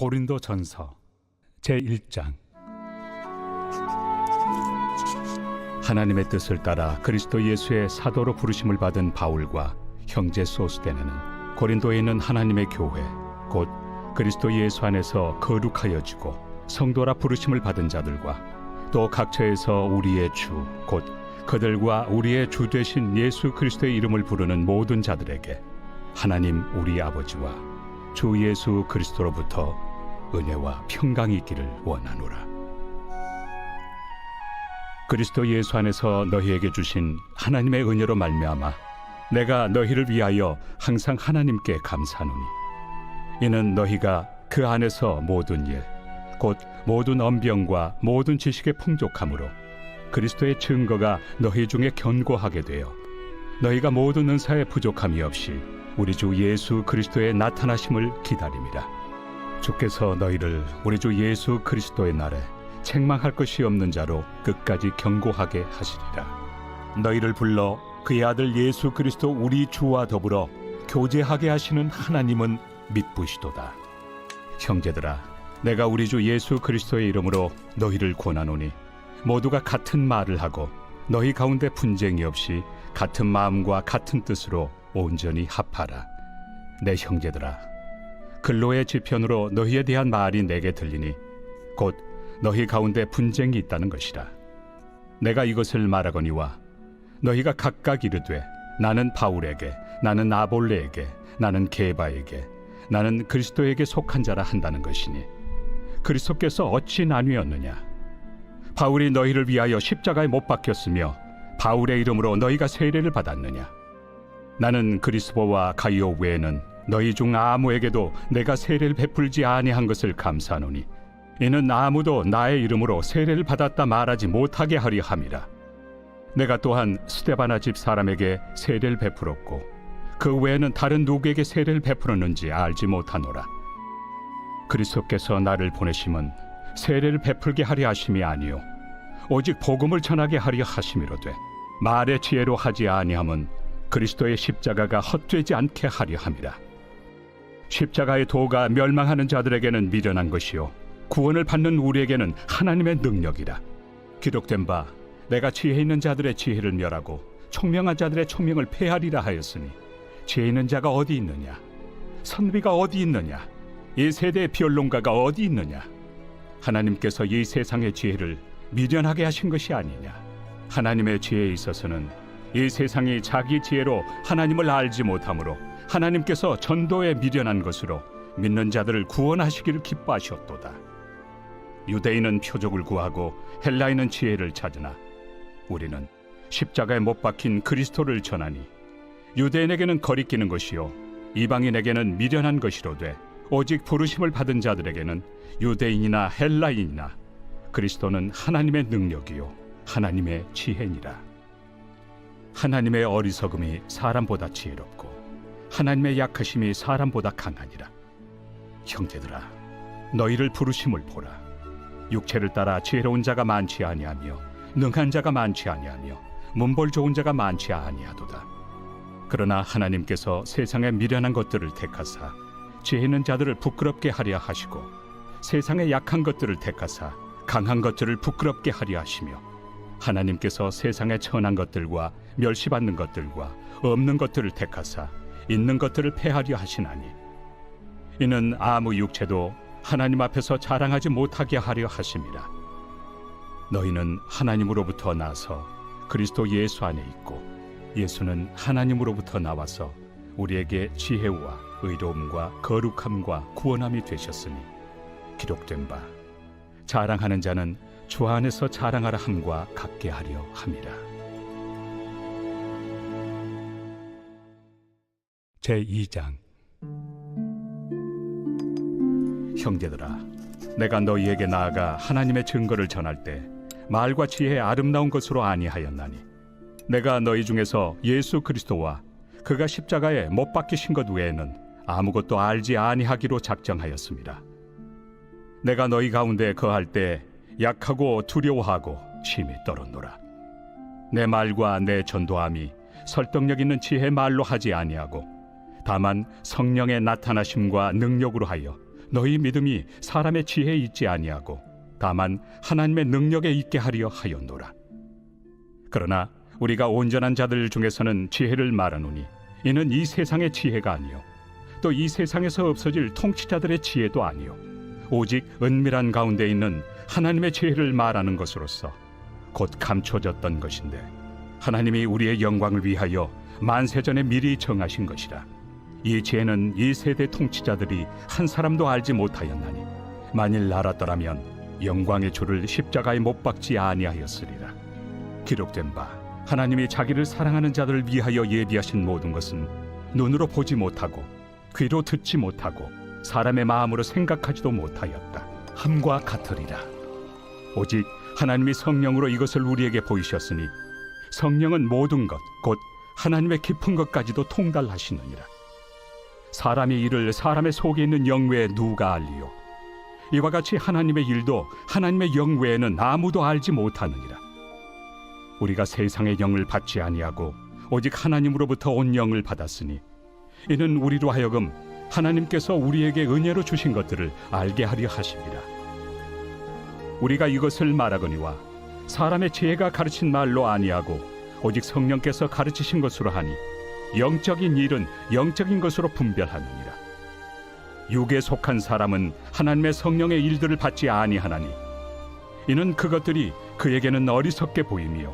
고린도전서 제1장. 하나님의 뜻을 따라 그리스도 예수의 사도로 부르심을 받은 바울과 형제 소스데네는 고린도에 있는 하나님의 교회 곧 그리스도 예수 안에서 거룩하여지고 성도라 부르심을 받은 자들과 또 각처에서 우리의 주 곧 그들과 우리의 주 되신 예수 그리스도의 이름을 부르는 모든 자들에게 하나님 우리 아버지와 주 예수 그리스도로부터 은혜와 평강이 있기를 원하노라. 그리스도 예수 안에서 너희에게 주신 하나님의 은혜로 말미암아 내가 너희를 위하여 항상 하나님께 감사하노니 이는 너희가 그 안에서 모든 일 곧 모든 언병과 모든 지식의 풍족함으로 그리스도의 증거가 너희 중에 견고하게 되어 너희가 모든 은사에 부족함이 없이 우리 주 예수 그리스도의 나타나심을 기다림이라. 주께서 너희를 우리 주 예수 그리스도의 날에 책망할 것이 없는 자로 끝까지 견고하게 하시리라. 너희를 불러 그의 아들 예수 그리스도 우리 주와 더불어 교제하게 하시는 하나님은 믿부시도다. 형제들아, 내가 우리 주 예수 그리스도의 이름으로 너희를 권하노니 모두가 같은 말을 하고 너희 가운데 분쟁이 없이 같은 마음과 같은 뜻으로 온전히 합하라. 내 형제들아, 근로의 지편으로 너희에 대한 말이 내게 들리니 곧 너희 가운데 분쟁이 있다는 것이라. 내가 이것을 말하거니와 너희가 각각 이르되 나는 바울에게, 나는 아볼레에게, 나는 게바에게, 나는 그리스도에게 속한 자라 한다는 것이니 그리스도께서 어찌 나뉘었느냐? 바울이 너희를 위하여 십자가에 못 박혔으며 바울의 이름으로 너희가 세례를 받았느냐? 나는 그리스도와 가이오 외에는 너희 중 아무에게도 내가 세례를 베풀지 아니한 것을 감사하노니 이는 아무도 나의 이름으로 세례를 받았다 말하지 못하게 하려 함이라. 내가 또한 스데바나 집 사람에게 세례를 베풀었고 그 외에는 다른 누구에게 세례를 베풀었는지 알지 못하노라. 그리스도께서 나를 보내심은 세례를 베풀게 하려 하심이 아니요 오직 복음을 전하게 하려 하심이로되 말의 지혜로 하지 아니함은 그리스도의 십자가가 헛되지 않게 하려 함이라. 십자가의 도가 멸망하는 자들에게는 미련한 것이요 구원을 받는 우리에게는 하나님의 능력이라. 기록된 바 내가 지혜 있는 자들의 지혜를 멸하고 총명한 자들의 총명을 폐하리라 하였으니 지혜 있는 자가 어디 있느냐? 선비가 어디 있느냐? 이 세대의 변론가가 어디 있느냐? 하나님께서 이 세상의 지혜를 미련하게 하신 것이 아니냐? 하나님의 지혜에 있어서는 이 세상이 자기 지혜로 하나님을 알지 못하므로 하나님께서 전도에 미련한 것으로 믿는 자들을 구원하시기를 기뻐하셨도다. 유대인은 표적을 구하고 헬라인은 지혜를 찾으나 우리는 십자가에 못 박힌 그리스도를 전하니 유대인에게는 거리끼는 것이요 이방인에게는 미련한 것이로되 오직 부르심을 받은 자들에게는 유대인이나 헬라인이나 그리스도는 하나님의 능력이요 하나님의 지혜니라. 하나님의 어리석음이 사람보다 지혜롭고 하나님의 약하심이 사람보다 강하니라. 형제들아, 너희를 부르심을 보라. 육체를 따라 지혜로운 자가 많지 아니하며 능한 자가 많지 아니하며 문벌 좋은 자가 많지 아니하도다. 그러나 하나님께서 세상의 미련한 것들을 택하사 지혜 있는 자들을 부끄럽게 하려 하시고 세상의 약한 것들을 택하사 강한 것들을 부끄럽게 하려 하시며 하나님께서 세상의 천한 것들과 멸시받는 것들과 없는 것들을 택하사 있는 것들을 폐하려 하시나니 이는 아무 육체도 하나님 앞에서 자랑하지 못하게 하려 하심이라. 너희는 하나님으로부터 나서 그리스도 예수 안에 있고 예수는 하나님으로부터 나와서 우리에게 지혜와 의로움과 거룩함과 구원함이 되셨으니 기록된 바 자랑하는 자는 주 안에서 자랑하라 함과 같게 하려 함이라. 제2장. 형제들아, 내가 너희에게 나아가 하나님의 증거를 전할 때 말과 지혜의 아름다운 것으로 아니하였나니 내가 너희 중에서 예수 그리스도와 그가 십자가에 못 박히신 것 외에는 아무것도 알지 아니하기로 작정하였습니다. 내가 너희 가운데 거할 때 약하고 두려워하고 심히 떨었노라. 내 말과 내 전도함이 설득력 있는 지혜 말로 하지 아니하고 다만 성령의 나타나심과 능력으로 하여 너희 믿음이 사람의 지혜에 있지 아니하고 다만 하나님의 능력에 있게 하려 하였노라. 그러나 우리가 온전한 자들 중에서는 지혜를 말하노니 이는 이 세상의 지혜가 아니요 또 이 세상에서 없어질 통치자들의 지혜도 아니요 오직 은밀한 가운데 있는 하나님의 지혜를 말하는 것으로서 곧 감춰졌던 것인데 하나님이 우리의 영광을 위하여 만세전에 미리 정하신 것이라. 이 지혜는 이 세대 통치자들이 한 사람도 알지 못하였나니 만일 알았더라면 영광의 주를 십자가에 못 박지 아니하였으리라. 기록된 바 하나님이 자기를 사랑하는 자들을 위하여 예비하신 모든 것은 눈으로 보지 못하고 귀로 듣지 못하고 사람의 마음으로 생각하지도 못하였다 함과 같으리라. 오직 하나님이 성령으로 이것을 우리에게 보이셨으니 성령은 모든 것 곧 하나님의 깊은 것까지도 통달하시느니라. 사람의 일을 사람의 속에 있는 영 외에 누가 알리요? 이와 같이 하나님의 일도 하나님의 영 외에는 아무도 알지 못하느니라. 우리가 세상의 영을 받지 아니하고 오직 하나님으로부터 온 영을 받았으니 이는 우리로 하여금 하나님께서 우리에게 은혜로 주신 것들을 알게 하려 하심이라. 우리가 이것을 말하거니와 사람의 지혜가 가르친 말로 아니하고 오직 성령께서 가르치신 것으로 하니 영적인 일은 영적인 것으로 분별하느니라. 육에 속한 사람은 하나님의 성령의 일들을 받지 아니하나니 이는 그것들이 그에게는 어리석게 보이며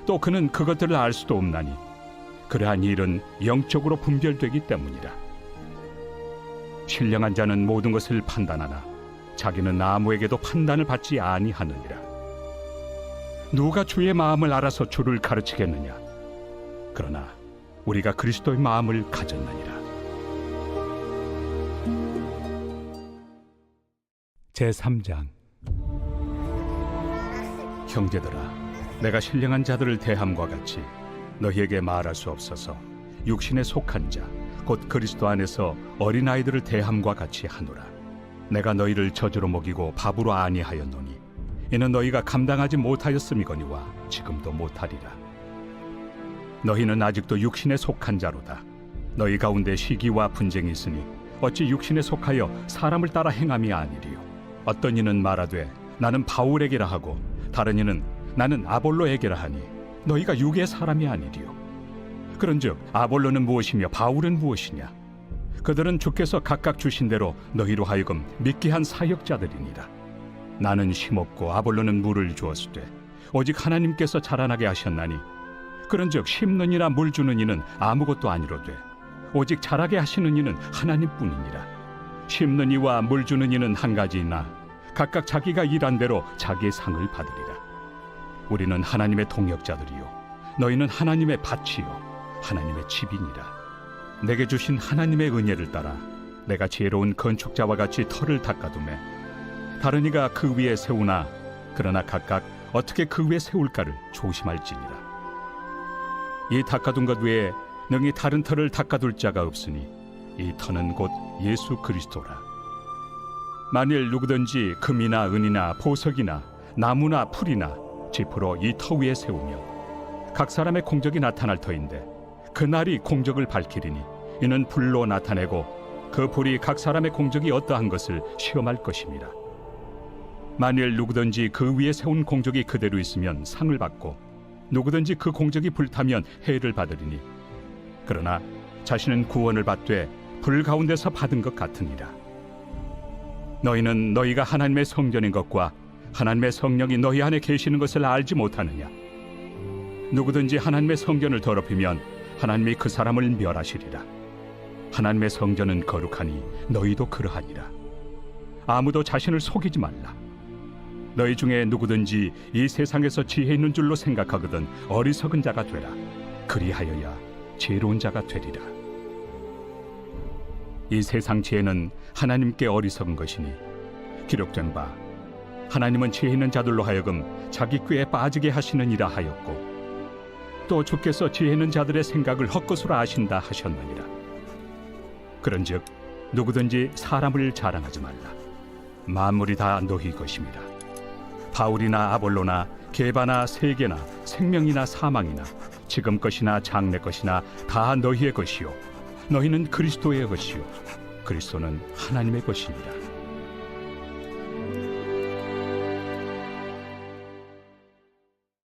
또 그는 그것들을 알 수도 없나니 그러한 일은 영적으로 분별되기 때문이라. 신령한 자는 모든 것을 판단하나 자기는 아무에게도 판단을 받지 아니하느니라. 누가 주의 마음을 알아서 주를 가르치겠느냐? 그러나 우리가 그리스도의 마음을 가졌느니라. 제3장. 형제들아, 내가 신령한 자들을 대함과 같이 너희에게 말할 수 없어서 육신에 속한 자 곧 그리스도 안에서 어린아이들을 대함과 같이 하노라. 내가 너희를 저주로 먹이고 밥으로 아니하였노니 이는 너희가 감당하지 못하였음이거니와 지금도 못하리라. 너희는 아직도 육신에 속한 자로다. 너희 가운데 시기와 분쟁이 있으니 어찌 육신에 속하여 사람을 따라 행함이 아니리요. 어떤 이는 말하되 나는 바울에게라 하고 다른 이는 나는 아볼로에게라 하니 너희가 육의 사람이 아니리요. 그런즉 아볼로는 무엇이며 바울은 무엇이냐? 그들은 주께서 각각 주신 대로 너희로 하여금 믿게 한 사역자들이니라. 나는 심었고 아볼로는 물을 주었으되 오직 하나님께서 자라나게 하셨나니 그런즉 심는 이나 물 주는 이는 아무것도 아니로되 오직 자라게 하시는 이는 하나님뿐이니라. 심는 이와 물 주는 이는 한 가지이나 각각 자기가 일한 대로 자기의 상을 받으리라. 우리는 하나님의 동역자들이요 너희는 하나님의 밭이요 하나님의 집이니라. 내게 주신 하나님의 은혜를 따라 내가 지혜로운 건축자와 같이 터를 닦아두매 다른 이가 그 위에 세우나 그러나 각각 어떻게 그 위에 세울까를 조심할지니라. 이 닦아둔 것 외에 능히 다른 터를 닦아둘 자가 없으니 이 터는 곧 예수 그리스도라. 만일 누구든지 금이나 은이나 보석이나 나무나 풀이나 지프로 이 터 위에 세우면 각 사람의 공적이 나타날 터인데 그날이 공적을 밝히리니 이는 불로 나타내고 그 불이 각 사람의 공적이 어떠한 것을 시험할 것입니다. 만일 누구든지 그 위에 세운 공적이 그대로 있으면 상을 받고 누구든지 그 공적이 불타면 해를 받으리니 그러나 자신은 구원을 받되 불 가운데서 받은 것 같으니라. 너희는 너희가 하나님의 성전인 것과 하나님의 성령이 너희 안에 계시는 것을 알지 못하느냐? 누구든지 하나님의 성전을 더럽히면 하나님이 그 사람을 멸하시리라. 하나님의 성전은 거룩하니 너희도 그러하니라. 아무도 자신을 속이지 말라. 너희 중에 누구든지 이 세상에서 지혜 있는 줄로 생각하거든 어리석은 자가 되라. 그리하여야 지혜로운 자가 되리라. 이 세상 지혜는 하나님께 어리석은 것이니 기록된 바 하나님은 지혜 있는 자들로 하여금 자기 꾀에 빠지게 하시느니라 하였고 또 주께서 지혜 있는 자들의 생각을 헛것으로 아신다 하셨느니라. 그런즉 누구든지 사람을 자랑하지 말라. 만물이 다 너희 것입니다. 바울이나 아볼로나 게바나 세계나 생명이나 사망이나 지금 것이나 장래 것이나 다 너희의 것이요 너희는 그리스도의 것이요 그리스도는 하나님의 것이니라.